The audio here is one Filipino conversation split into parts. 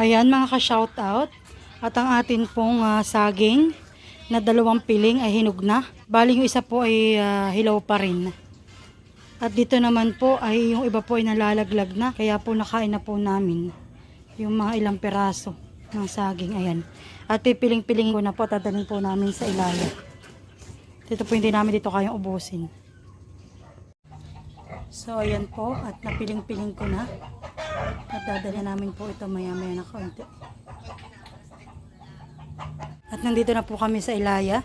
Ayan mga ka-shoutout. At ang atin pong saging na 2 piling ay hinog na. Bali yung isa po ay hilaw pa rin. At dito naman po ay yung iba po ay nalalaglag na. Kaya po nakain na po namin yung mga ilang peraso ng saging. Ayan. At pipiling-piling ko na po. Tadalhin po namin sa ilaya. Dito po hindi namin dito kayang ubusin. So ayan po. At napiling-piling ko na. At dadalhin namin po ito maya-maya na kaunti. At nandito na po kami sa ilaya.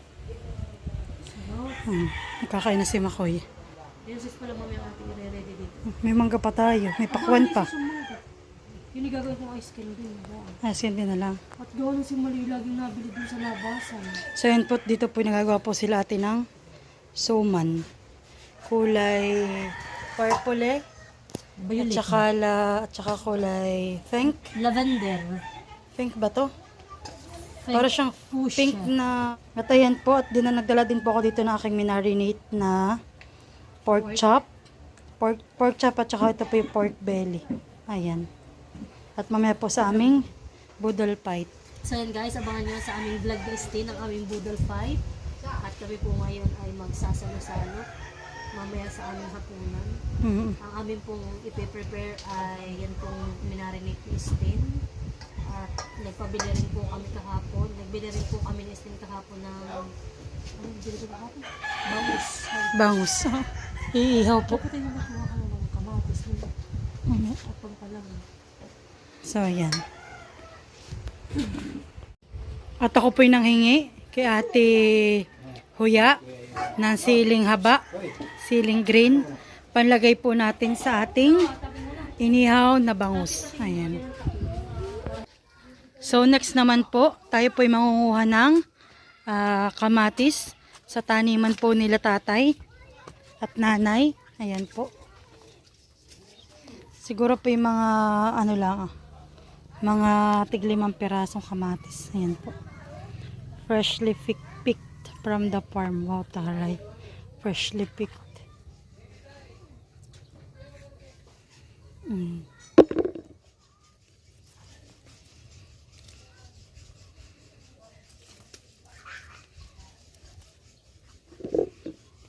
Nakakain na si Makoy. Yan sis pala mamaya natin i-ready dito. May mangga pa tayo. May pakwan pa. Yun yung gagawin kong ice cream din. Asin din na lang. At gawin si Mali laging nabili dun sa labasan. So yan po, dito po nagagawa po sila atin ng suman. Kulay purple at saka kulay pink. Lavender. Pink ba to? Pink. Para siyang Fuchsia. pink na natayan po. At nagdala din po ako dito na aking minarinate na pork chop. Pork chop at saka ito po yung pork belly. Ayan. At mamaya po sa aming boodle fight. So yan guys, abangan nyo sa aming vlog na stay ng aming boodle fight. At kami po ngayon ay magsasalo-salo mamaya sa aming hapunan. Ang aming pong ipe-prepare ay yan pong minarinate ni Stin. At nagpabili rin po kami kahapon. Nagbili rin po kami ni Stin kahapon ng bangus. Bangus. Iihaw po. Dapat yung nakuha ka na ng kamatis. At pampalang. So, ayan. At ako po'y nanghingi kay Ate Huya ng siling haba, siling green. Panlagay po natin sa ating inihaw na bangus. Ayan. So, next naman po, tayo po'y mangunguha ng kamatis sa taniman po nila tatay at nanay. Ayan po. Siguro po yung mga ano lang mga tig-5 pirasong kamatis. Ayan po. Freshly picked from the farm. Wow, taray. Freshly picked.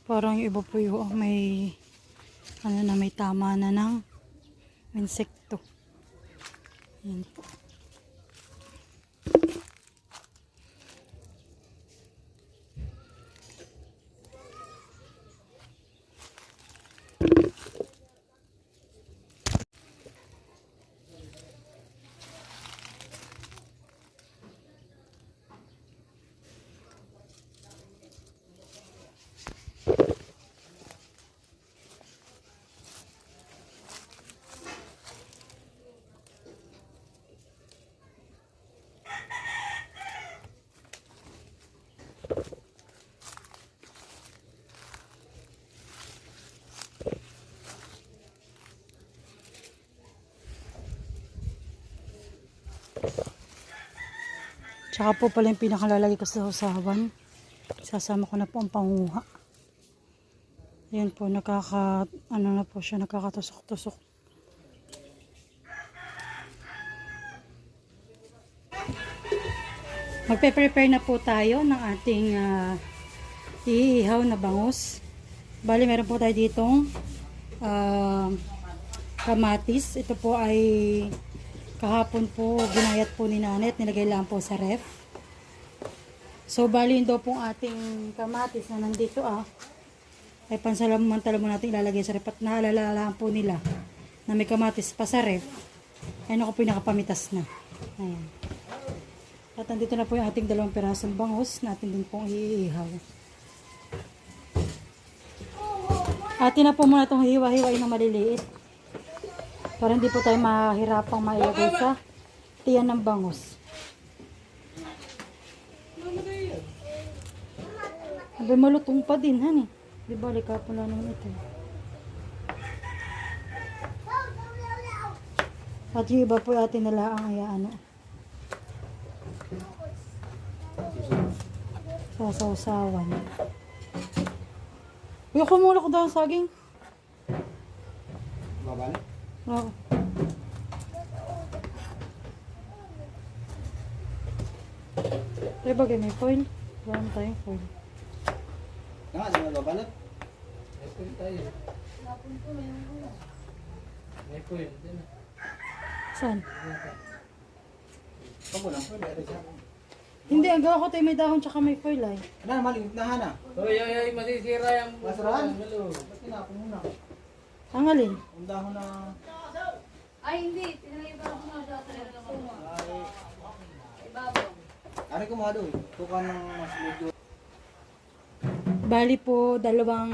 Parang yung iba po yung may ano na may tama na ng insekto. Yan po. Tsaka po pala yung pinakalalagay ko sa usawan. Sasama ko na po ang panguha. Ayan po, ano na po siya, nakakatusok-tusok. Magpe-prepare na po tayo ng ating iihaw na bangus. Bali, meron po tayo ditong kamatis. Ito po ay kahapon po ginayat po ni nanay at nilagay lang po sa ref. So bali yun daw pong ating kamatis na nandito ay pansalamantala mo natin ilalagay sa ref at naalala po nila na may kamatis pa sa ref. Ayun ako po nakapamitas na. Ayan. At nandito na po yung ating 2 pirasong bangus natin din pong iihaw. Atin na po muna itong hiwa-hiwain na maliliit. Para hindi po tayo mahirapang mailagay sa tiyan ng bangus. Abay malutong pa din, hani. Di ba, lika po lang naman ito. At yung iba po atin nila ang sasawsawan. Uy, kumulak ko daw ang saging. Babalik? Oo. Ay bagay, may foil. Wala na tayong foil. Nga, di mo babalot? May point tayo. May point. Din na. Saan? Kamu lang, pwede rin siya. Hindi, ang gawa ko tayo may dahon tsaka may foil ay. Ano, maling na hana. Hoy, ay, masisira yung Masarahan? Malo. Ba't tinapon mo na? Ang alin? Ang dahon na... Ay, hindi. Tinagay pa ako na sa ibabaw. Ari ko mga doon. Tukan ng mas medyo... Bali po, dalawang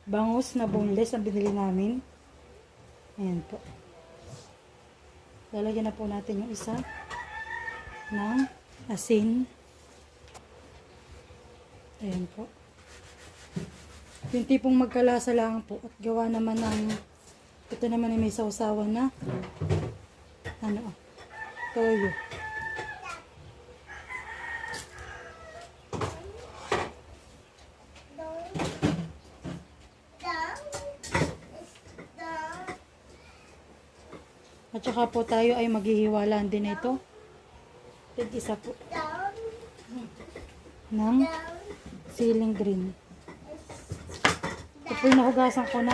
bangus na boneless ang binili namin. Ayan po. Lalagyan na po natin yung isa ng asin. Ayan po. Yung tipong magkalasa lang po at gawa naman ng ito naman ay may sausawan na ano, toyo. At saka po tayo ay maghihiwalaan din ito. Tig-isa po. Ng siling green. Ito po yung nahugasan ko na.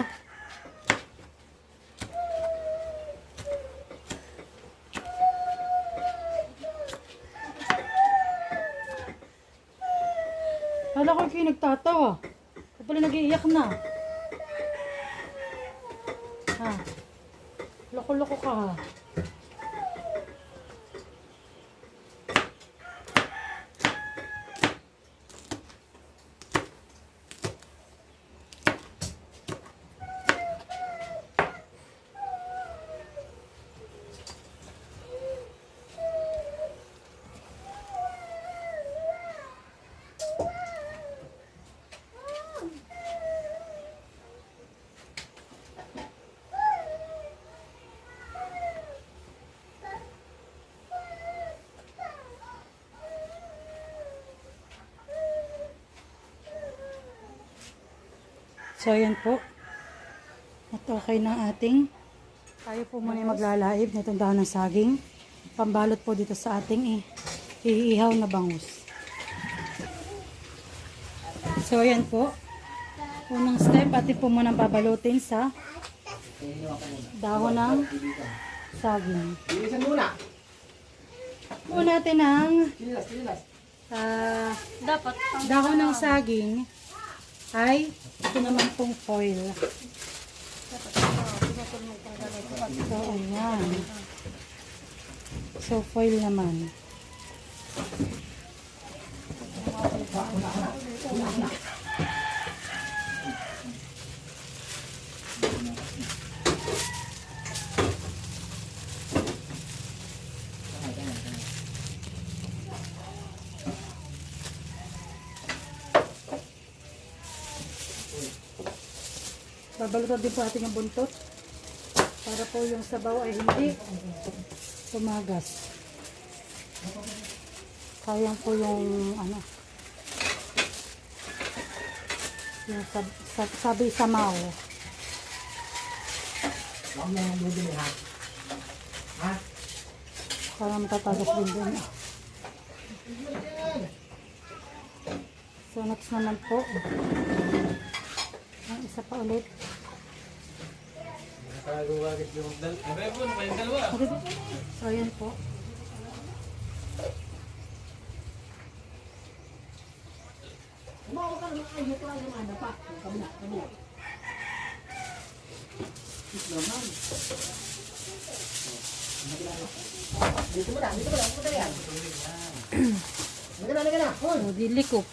Kala ko kayo nagtatawa. Ito pala nag-iiyak na. Ha? Loko-loko ka ha. So, ayan po. At okay na ating. Tayo po muna yung maglalaib nitong dahon ng saging. Pambalot po dito sa ating iihaw na bangus. So, ayan po. Unang step, atin po muna babalutin sa dahon ng saging. Bilisan muna! Po natin ang Chililas. Dapat dahon ng saging ay ito naman pong foil. So, ayan. So, foil naman. Babalutan din po natin yung buntot para po yung sabaw ay hindi tumagas. Sayang po yung ano, yung sabi samaw. Huwag na yung bubili ha. Ha? Para matatagas din din. So next naman po, ang isa pa ulit. Nakagawagit yung dalawa. Abay po, may dalawa. So ayan po. Dito mo na yan. Halika na. Hoy! So dilikop.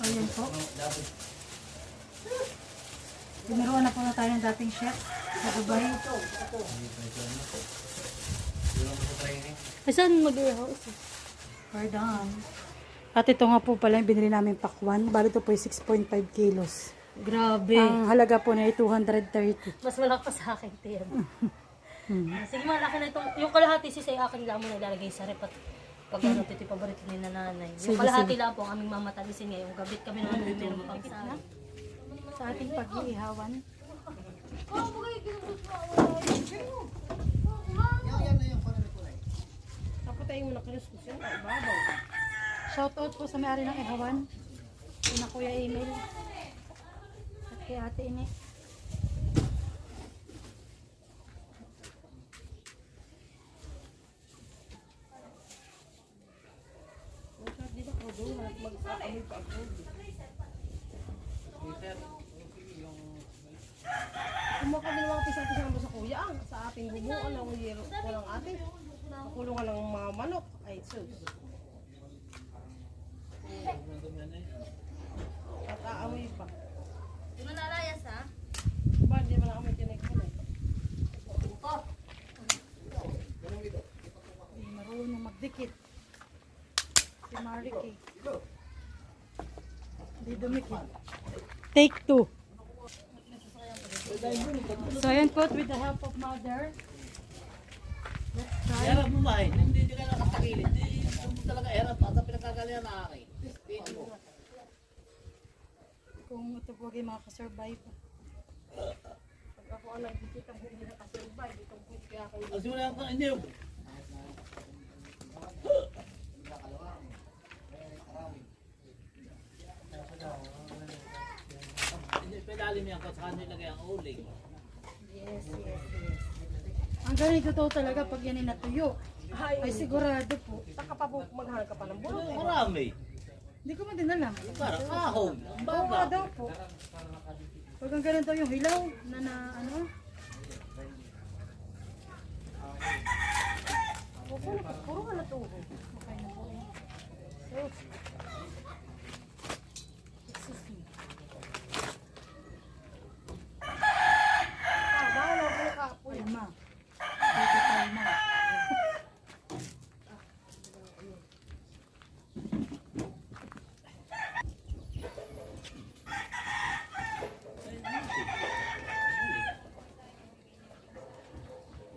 Ayan po. Binaruan na po na tayo ng dating chef sa Dubai. Ay, saan mag-ihaw? We're done. At ito nga po pala yung binili namin pakwan. Bali ito po yung 6.5 kilos. grabe. Ang halaga po na ay 230. Mas malaki pa sa akin, Tim. Sige, malaki na itong, yung kalahati sis ay akin lang muna ilalagay sa rep at pag ano, ito yung paborito ni nanay. Sige, Yung kalahati lang po ang aming mamatalisin ngayong gabit kami naman meron pang sa Sa ating pag-iihawan. Yan na yung kulay. Tapos tayo kayo mo nakiluskus yan. Ay, babaw. Shoutout po sa may-ari ng Ihawan. Kina Kuya Emil. At kay Ate Ini. Di ba ako doon? Mag-amoy pa ako. Kumaka din mga pisang-pisang mo sa kuya ang sa ating bubuan ng yero ko ng ating makulungan ng mga manok. Ay, sus. At aamoy pa. Di mo nalayas ha? Ba, di ba na kami tinagkulay? Ay, marunong magdikit. Si Mariki. Hindi dumikit. Take 2. So ayan po, with the help of mother. Let's try. Erap mo ba eh? Hindi ka nakapagilid. Hindi mo talaga erap at pinagkagalingan na akin. Kung ito po ay makakasurvive. Pag ako ang nagdikit ang hindi nakasurvive, itong quit kaya ako Ang simula ko, hindi. Hindi, pedalim yan kasi kanya ilagay ang uling. Yes, yes, yes. Ang ganito to talaga pag yan ay natuyo. Ay sigurado po. Saka pa po maghanap ka pa ng bulok. Marami. Hindi ko man din alam. Parang kahon. Ang Oo nga baga. daw po. Pag ang ganito yung hilaw na ano. Puro ka na to. Okay na po yan. So, excuse me. Bawal ako ka po. Ay ma. Dito tayo ma.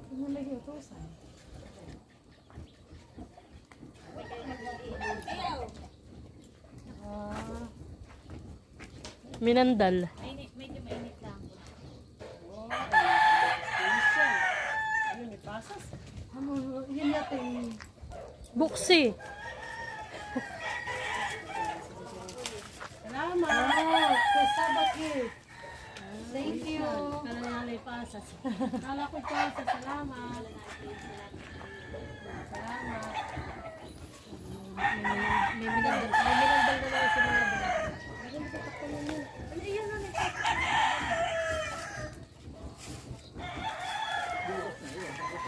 Ano lagi ito? Saan? Ah, Minandal. Ano, may pasas? ano, yun yata yung Buksi. Salamat! wow, kasabaki. Thank you. Kala na may pasas. Kala ko pasas. Salamat. Salamat. May minandal na lang si mga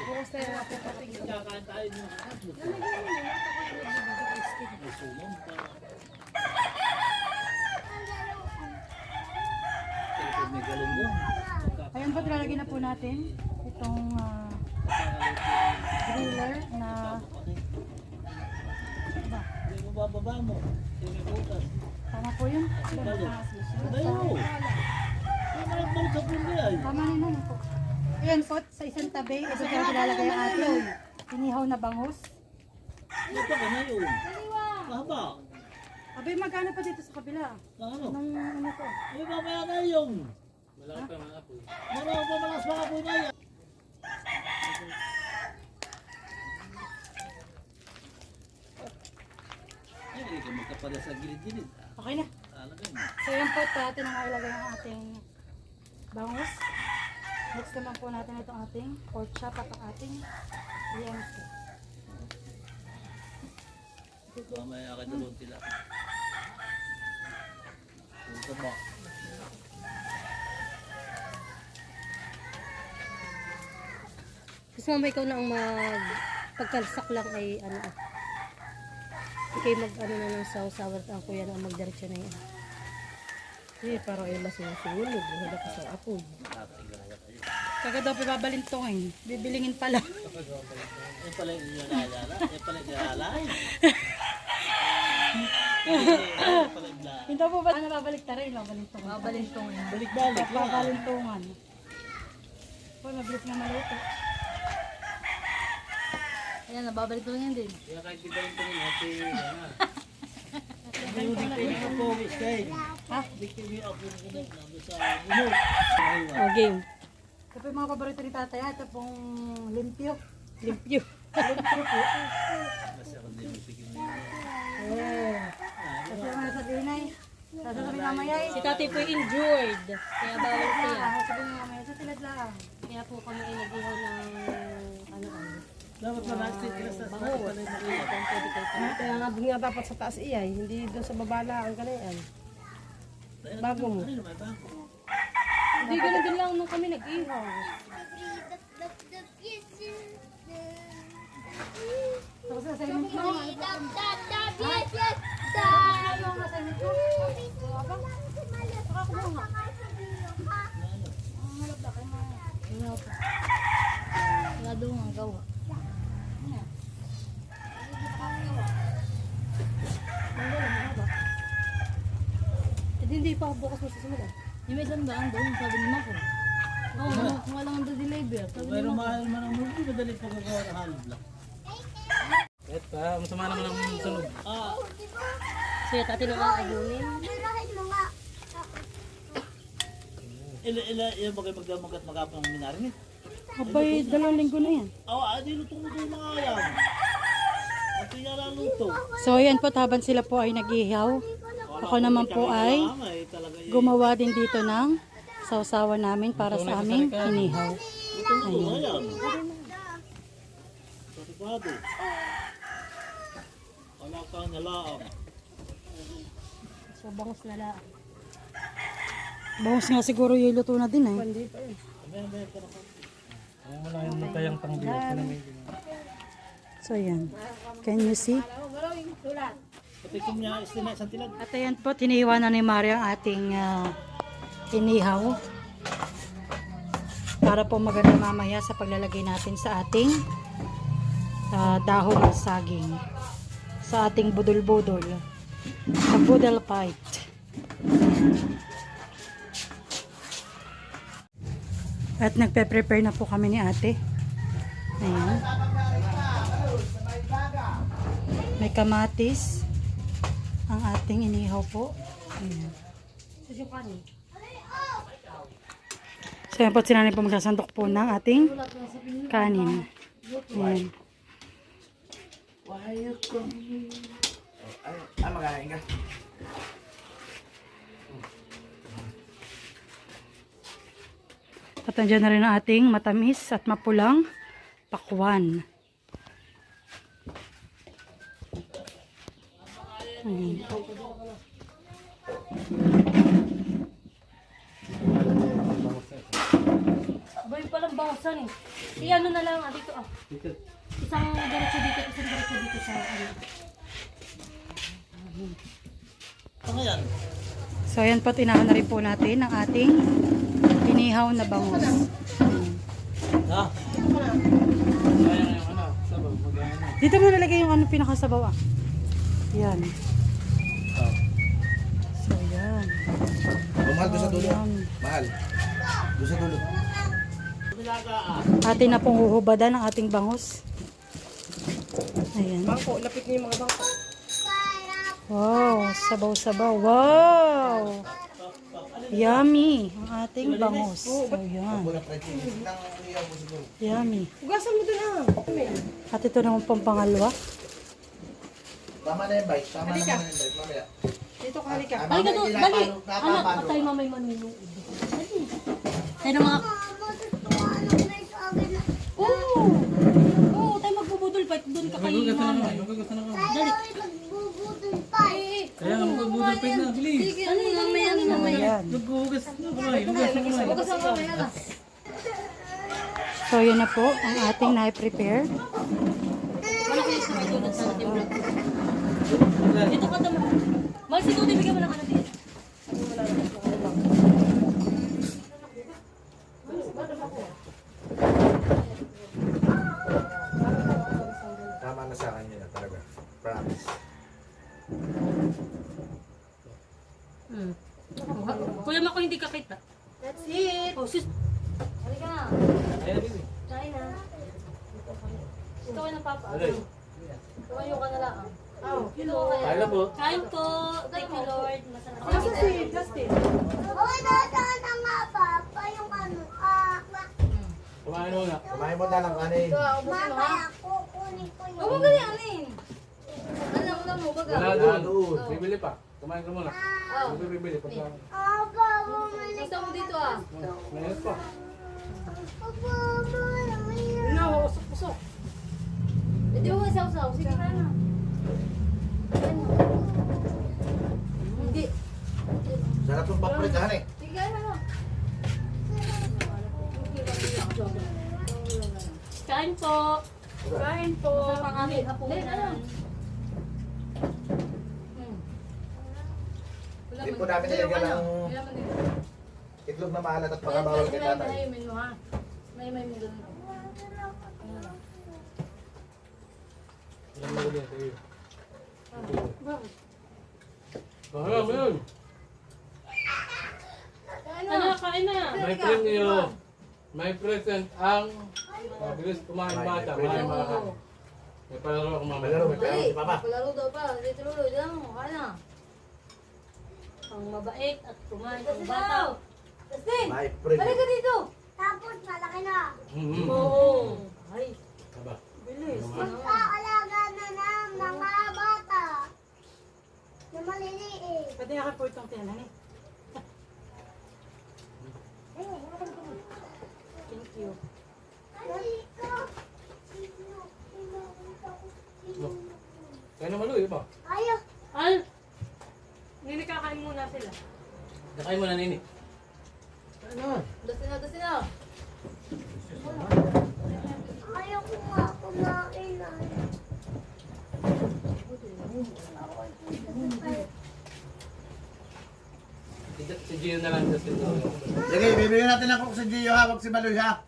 Bukas tayo na po patingin. Kakain tayo ng hotdog. May suman pa. Pero may galunggong. Ayan po, tilalagay na po natin itong griller na ba, Hindi mo bababa mo. Hindi may butas. tama po yun. Balo. Bayo. Yung mga balik sa pundi ay. Tama na naman po. Ayan po, sa isang tabi, ito po tilalagay ang ating inihaw na bangus. Ito ka na yun. Mahaba. Abay, magkano pa dito sa kabila? Na ano? Nung ano to? Ay, mamaya na yung. Malaki pa mga apoy. Marami pa malas mga po na yan. Ay, hindi ka magkapala sa gilid-gilid. Okay na. Talaga yun. So yun po, atin ang ilagay ang ating bangus. Next naman po natin itong ating pork chop at ang ating liempo. Mamaya ka doon sila. Punta ba? Kasi mama ikaw na ang pagkalsak lang ay ano ah. Ikay mag ano na ng saw-sawat ang kuya na magdiretso na yan. Eh, parang ay masusulog. Wala ka sa apoy. Kaga daw pibabalintongin. Bibilingin pala. Yan pala yung nilalala. Yan pala yung nilalala. Yan pala yung nilalala. Hindi po ba nababalik ta rin? Babalintongin. Babalintongin. Balik-balik lang. Babalintongan. Po, mabilis nga maluto. Ayan, nababalitongin din. Kaya kahit di ba yung tingin natin, ano. May diktin yung pogis kayo. Ha? Diktin yung ako yung nandun sa bunod. O game. Ito po yung mga paborito ni tatay. Ito pong limpyo. Limpyo. Kasi ako din magpigil na yun. Kasi ang sasabihin ay, sasabihin mamaya ay, Si tatay po injured. Kaya bawal siya. sasabihin mamaya sa tilad lang. Kaya po kami ay nag-ihaw ng ano. Dapat pa na-state ka sa Bango. pala yung nakita. Pwede kayo. Kaya nga dapat sa taas iyay, hindi doon sa babala ang kanayan. Bago mo. Ano naman ba? Hindi, ganun din lang nung kami nag-ihaw. Tapos assignment ko naman. Wala doon ang gawa. Hindi pa ako bukas masusunod ah. Yung may isang daan doon, sabi ni Mako. Oo, kung alam ang deliver. Sabi ni Pero Mako. mahal man ang movie, madali pa gagawa ng hollow block. Kahit pa, masama naman ang sunog. Siya tati nung aabunin. Ilan ba kayo magdagat magapang ng minarin eh? Abay, 2 linggo na yan. Di lutong mo mga yan. At yung luto. So, ayan po, habang sila po ay nag-ihaw. Ako naman po ay gumawa din dito ng sausawan namin para sa aming inihaw. Ayan. Saripado. Wala kang nalaang. So, bangus na lang. Bangus nga siguro yung luto na din eh. Ang wala yung matayang tanggi. So, ayan. Can you see? Pati kung niya istinay sa tilag. At ayan po, tinihiwa na ni Maria ang ating inihaw. Para po maganda mamaya sa paglalagay natin sa ating dahon ng saging. Sa ating budol-budol. Sa budol fight. At nagpe-prepare na po kami ni ate. Ayan. May kamatis. Ang ating inihaw po. Ayan. So yan po, sinanay po magsasandok po ng ating kanin. Ayan. Magaling ka. At nandiyan na rin ang ating matamis at mapulang pakwan. Ayan. Boy, palang bangusan eh. Ano na lang dito ah. Isang diretso dito, isang diretso dito sa ano. Ano yan? So ayan po, tinahan na rin po natin ang ating inihaw na bangus. Ha? Kaya yung ano, sabaw, magaya na. Dito mo nalagay yung ano pinakasabaw ah. Yan. So yan. Mahal doon sa dulo. Yan. Mahal. Doon sa dulo. Atin na pong huhubadan ang ating bangus. Ayan. Bangko, lapit niyo yung mga bangko. Wow, sabaw-sabaw. Wow! Yummy ang ating bangus. So yan. Yummy. Hugasan mo doon ah. At ito naman pang pangalawa. Tama na yung bike. Tama na yung bike. Mamaya. Dito ka, halika. Balik ka doon, balik! Anak, patay mamay maninong. Dali. Tayo na mga... Oo! Oo, tayo magbubudol pa. Doon ka kayo Magugas na mama. naman, magugas na naman. Dali. Kaya nga magbubudol pa na, bilis. Ano yung mamaya ni mamaya? Ayan. Maghuhugas na kamay, hugas na kamay. Huwag sa mamaya na. So yun na po ang ating na-prepare. Wala kayo sa may tulad sa ating vlog. Dito ka tama. Mahal si Tuti, bigyan mo ng ano dito. Tama na sa akin yun talaga. Promise. Kuya Mako, hindi ka kita. That's it. Oh, sis. Halika na. Kaya na, bibi. Kain na. Ikaw ay napapa. Tumayo ka na lang. Oh, Kaya na po. Kain po. Thank you, Lord. Masarap. Nasa si Justin. Kumain mo na. Kumain mo na ng kanin. Mamaya. Wala doon. Bibili pa. Kumain ka muna. Bibili pa. Gusto mo dito ah. Mayroon pa. No, usok-usok. Hindi mo isaw-saw. Sige ka na. Hindi. Sarap yung paprikahan eh. Sige ka na. Kain po. Kain po. Sa pang aming hapunan. Hindi po namin nilagyan ng itlog na maalat at pangabawal kay tatay. May mo doon. Yan mo din sa'yo. Bahala mo yun. Ano, kain na. May premyo. May present ang mabilis kumain bata. May mga may palaro ako mamaya. Malaro, may pera si Papa. Palaro daw pa. Dito lulo. Diyan mo. Kain na. Ang mabait at kumain ang bata. Justin! May premyo. Balik ka dito! Tapos malaki na. Oo. Ay. Aba. Bilis. Magkaalaga na ng mga bata. Na maliliit. Pwede nga po itong tiyanan eh. Thank you. Kaya na maluyo ba? Ayaw. Al! Hindi kakain muna sila. Nakain mo na nini. Dasin na. Ayaw ko nga kumain na. Si Gio na lang kasi. Sige, bibigyan natin ng cook si Gio ha, wag si Maloy ha.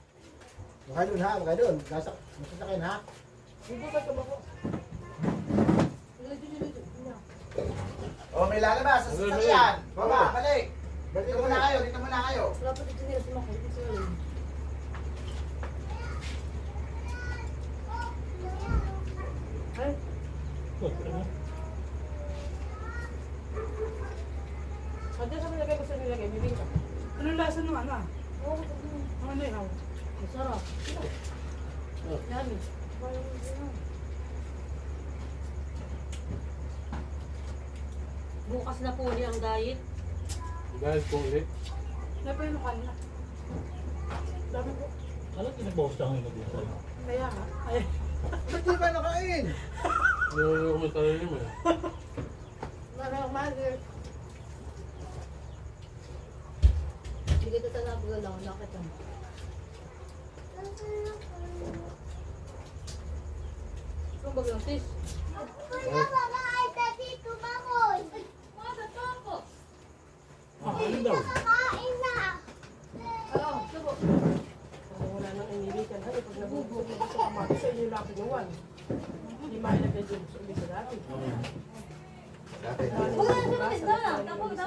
Baka doon ha, baka doon. Masasakyan ha. Oh, may lalabas sa sasakyan. Baba, balik. Dito muna kayo, dito muna kayo. Wala pa dito nila si Mako. Dito sila. Ano sa nilagay ko sa nilagay? Bibingka. Anong lasa ng ano ah? Ano yun? Masarap. Yummy. Bukas na po ulit ang diet. Dahil po ulit. Napay mo kanina. Dami po. Ano tinabawas lang yung nabiyasa? Kaya nga. Ay. Ba't di ba nakain? Nilulunok ko sa sarili mo eh. Hindi kita sa napagalaw. Nakita mo. Ang bagay ng sis. Kuya, kakain ka dito, Makoy. Ano daw? Kakain na. Oo, subo. Kung wala nang inilikan. Ay, pag nabubog mo sa kamatis, sa inyo lang pinuwan. Hindi mailagay dun sa ulit sa dati. Dati. Huwag na subo. Tapos na.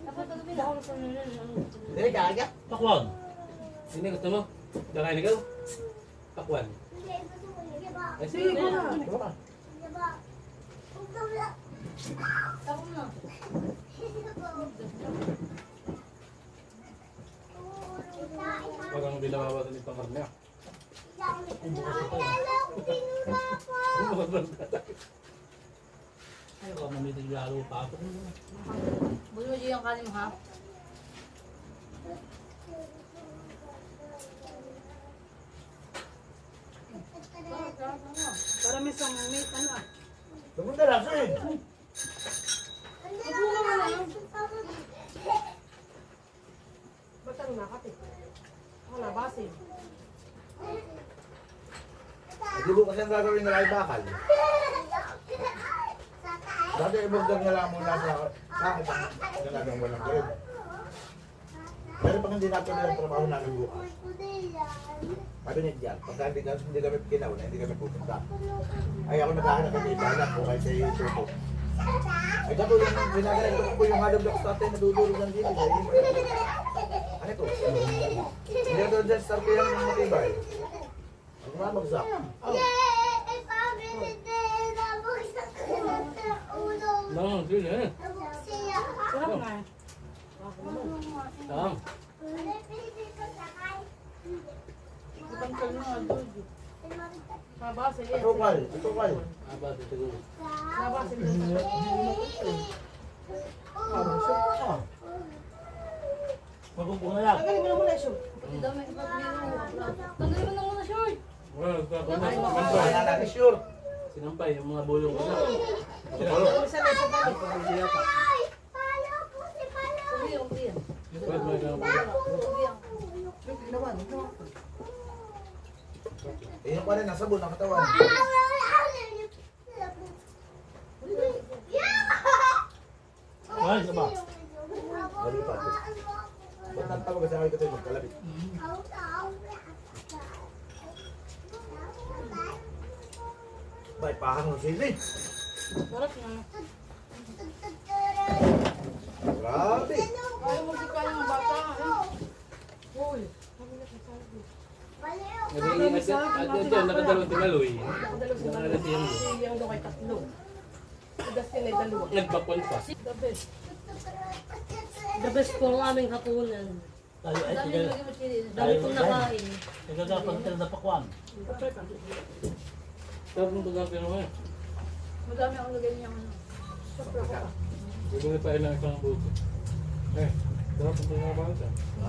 Tapos na lumila. Hindi, gaga. Pakwag. Sino gusto mo? Nakain ikaw? Pakwan. Hindi, gusto ko yun. Diba? Ay, sige na. Diba? Diba? Huwag ka wala. Tapos na. Huwag kang binabawasan ni Pangarne. Ayaw ka mamitig lalo pa ako. Bulo mo dyan yung kanin mo ha. Para may isang may ano ah. Tumunta lang siya eh. Ba't ang nakati? Ako na, basin. Hindi bukas yung gagawin na ay bakal. Dati ibugdag na lang muna sa akin ang ginagawang walang gawin. Pero pag hindi natin yung trabaho namin bukas, sabi niya dyan, pagka hindi kami kinauna, hindi kami pupunta. Ay ako naghahanap kami ibahan po kahit sa Tupo. Ay katulad ng ginagawa ko yung halong blocks natin nadudulog ng gilid. Ano ito? Hindi ako dyan sa sarpihan ng matibay. Ang mga magsak. No, sige eh. Sarap nga eh. Tama. Ipangkal na nga doon. Nabasa yan. Asukal, asukal. Aba, siguro. Nabasa yan. Magbubuo na lang. Tagalin mo na muna yung shoot. Tanggalin mo na muna short. Well, Wala sinampay. natin sure. Sinampay, yung mga bulong ko na. Isa na isa pa. Ay! Palo po si Palo! Well, may mga bulong. Eh, yung pa rin, nasa buo ng katawan. Ay, isa ba? Lalipat. Ba't nagtawag ka sa akin ito magkalapit? Bay, pahang ng sili. Sarap nga. Grabe. Kaya mo si kaya ng bata. Uy. Nag-iingat yan. At yan, nakadalawang tingaloy. Nakadalawang tingaloy. Yung doon kay tatlo. Dustin ay dalawa. Nagbakwan pa. The best po ang aming hapunan. Tayo ay tigal. Dami pong nakain. Tigal na pagkil na pakwan. Sarap ng bagay mo eh. Madami akong lagay niya. Bumili tayo ng isang buto. Eh, sarap ng bagay mo.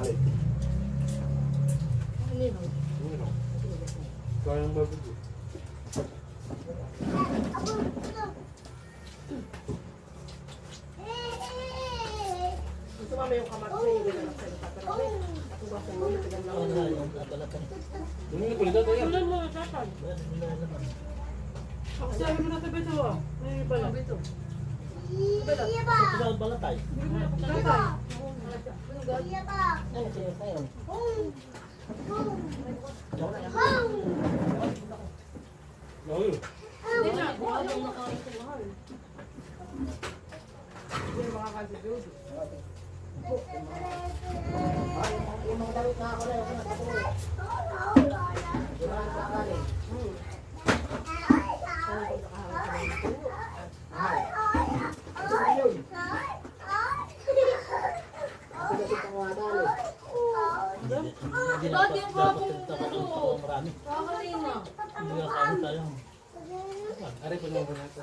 Alin. Ano? Kaya ng babi ko. Gusto mama yung kamat sa iyo. Ganun sa iyo. Pero may atubas sa iyo. Tigan lang. Ano na yung kabalatan? Bumili ko nito tayo. Tulan mo, tatay. Ako sabi mo na tabi ito ah. May bala. Tigal balatay. Tatay. Lalo. Hindi na, buwan yung nakain ko mahal. Hindi makakasigod. Hindi na dapat ito marami. Kakalina. Hindi na kami tayo. Ari ko naman ito.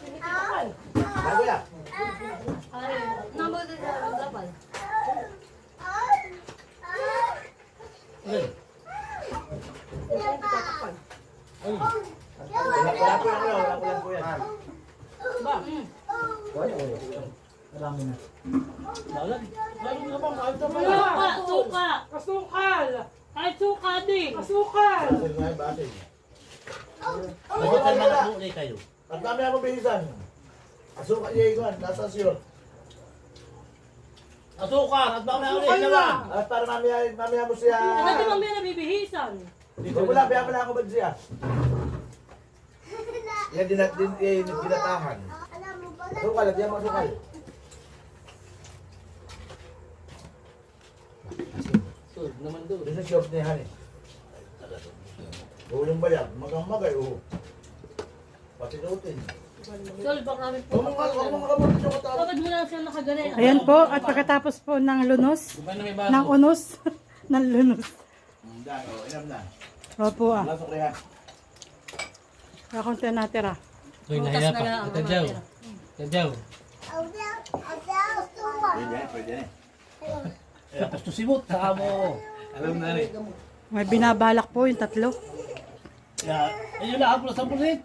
Bago yan. Ay, nabagay ka ng dapat. Wala po yan, wala po yan. Marami na. Balag. Suka! Suka! Asukal! Kahit suka din! Asukal! Basil nga yung basil. Bakit ang mga buhay kayo? At dami ako bihisan. Asukal niya iguan, nasa sure. Asukar! At baka may ulit naman! At para mamaya mo siya. Ano di mamaya nabibihisan? Dito wala, kaya pala ako ba siya? Yan dinatahan. Asukal, at yan mo asukal. Sulod naman doon. Doon sa short niya, hani. Ulong ba yan? Magang-magay, oo. Pati-lutin. Sol, baka namin po. Huwag mong kamot yung katawan. Bakit mo lang siya nakagani? Ayan po, at pagkatapos po ng lunos, Di ba na may baso? ng unos, ng lunos. Dan, oh, inam na. Opo ah, Lasok rehan. kakunti natira. Uy, Bukas nahila na pa. lang ang Tadyaw. natira. Tadyaw. Pwede yan. Eh, tapos to simot. Saka mo. Alam na rin. May binabalak po yung tatlo. Kaya, yun lang haplos sa pulit.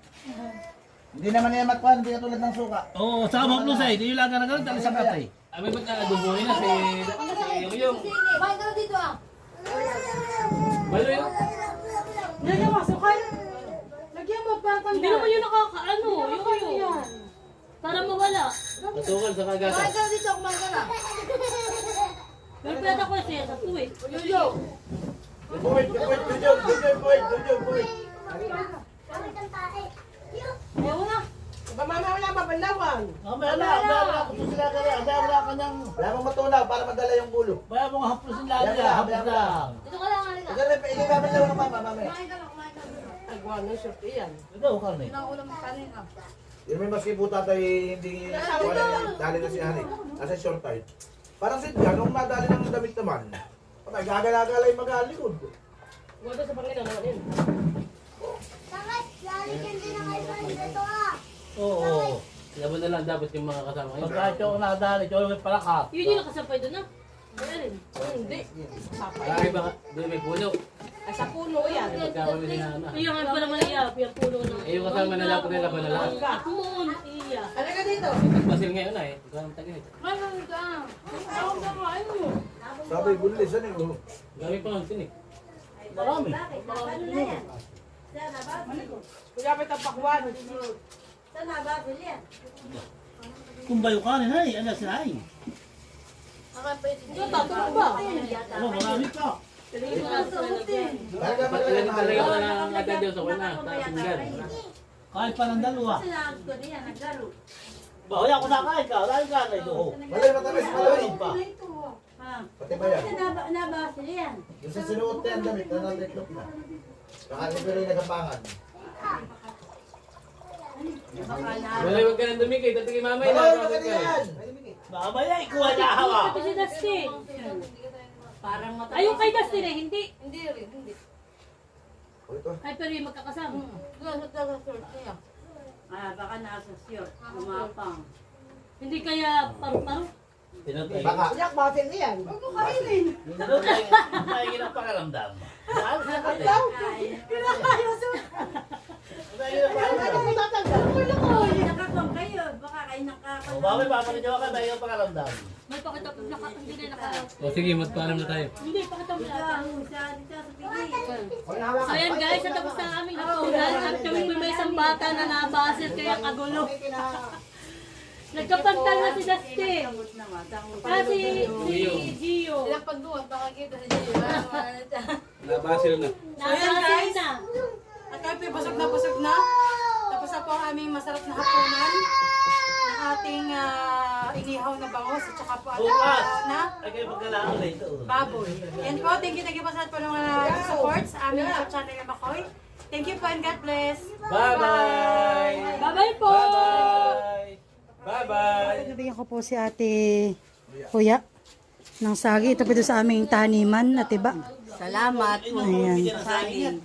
Hindi naman yan matkuhan, hindi katulad ng suka. Oo, saka mo haplos ay. Yun lang ka nagalit. Alis ang katay. Abi ba't naadubuhin na si Yung? Bakit ka na dito ah? Malo yun? Lagyan mo, sukal! Lagyan mo, pang Hindi naman yun nakakaano. Yung. Para mawala. Nasukal sa kagata. Bakit ka na dito? Kumain ka na. May pwede ko siya sa tuwid. Puwit, puwit. Ayaw na. Mamaya wala mabanlawan. Mamaya na. Wala ko to sila kaya. Wala ka niyang. Wala mong matunaw para madala yung bulo. Wala mong haplosin lang. Wala, Haplos wala. lang. Dito ka lang, halika. Hindi namin lang ng mama, mamaya. Kumain ka na, kumain ka na. Ay, guwan ng short iyan. Ikaw, Carmen. Pinaulam ang kanin ah. Yung may maski po tatay, hindi wala dali na si Hanik. Nasa short time. Parang si Jan, nung nadali ng damit naman, patay, gagala-gala yung mag-alikod. Wala sa Panginoon naman yun. Bakit? Lalagyan din ang iPhone dito ah. Oo. Laban na lang dapat yung mga kasama ngayon. Pagka ito ako nadali, ito may palakat. Yun yung nakasampay doon na. Wala rin. Hindi. Ay, baka doon may puno. Ay, sa puno yan. Pagkakami din na. Yung nga pa naman iya, yung pulo na. Eh, yung kasama na dapat nila ba na lang? Ako moon, iya. Halika dito. Basil ngayon na eh. Ikaw ang tagay. Sabi, bulis, ano yun? Gawin pa ang sinik. Marami. Kuya, may tapakwan. Kung bayo kanin ay, ano sinain? Ito, tatulog ba? Oo, marami pa. Talaga ba Talaga talaga talaga mahal? wala nang agad yun sa kuna. Tinggan. Kahit pa ng dalawa. Ba, wala ko nakain ka. Wala ka na ito. Wala yung matamis, malawin. Pa. Pati ba yan? Yung sa sinuot na yan damit, na natiklop na. Baka libre yung nagapangan. Wala, huwag ka nang dumikay. Dati kay mamay Wala na. yung maganda yan! Mamaya, ikuha niya hawa. Ito si Dusty. Ayun kay Dusty na, hindi. Hindi rin, hindi. O ito. Ay, pero yung magkakasama. Baka nasa short, lumapang. Hindi kaya paru-paro. Tinatay. Baka. Yak, bakit yan? Ano tayo ginang pakaramdam? Nakakong kayo, baka kayo O, mamay, papalit niyo ka tayo pakaramdam. May pakita hindi na naka. O sige, magpaalam na tayo. Hindi, pakita mo lahat. dito sa pigil. So yan guys, natapos na aming hapunan at kami po may isang bata na nabasil kaya kagulo. Nagkapantal na si Dusty. Kasi si Gio. Ilang pagduwan, baka kita si Jay. Nabasil na. Ayan, Nabasil guys. na. At kami busog na busog na. Tapos na po ang aming masarap na hapunan. Ng ating inihaw na bangus at saka po ating Bukas! inihaw na Ay kayo pagkalaan na ito. baboy. Yan po, thank you po sa lahat po ng support sa aming YouTube channel na Makoy. Thank you po and God bless. Bye-bye! Bye-bye po. Bye-bye! Bye-bye! Nabigyan ko po si ate Kuya ng sagi. Ito po sa aming taniman na tiba. Salamat. Ayan. Saging.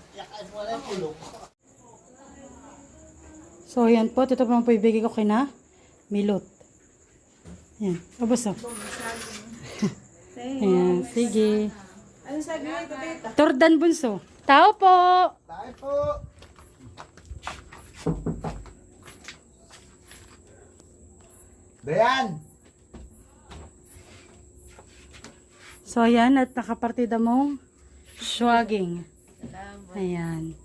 So, yan po. Ito po po ibigay ko kay na Milot. Yan. Ubus o. Ayan. Sige. Ano sabi mo ito, Tita? Tordan Bunso. Tao po! Tayo po! Dayan! So, ayan. At nakapartida mong swagging. Ayan.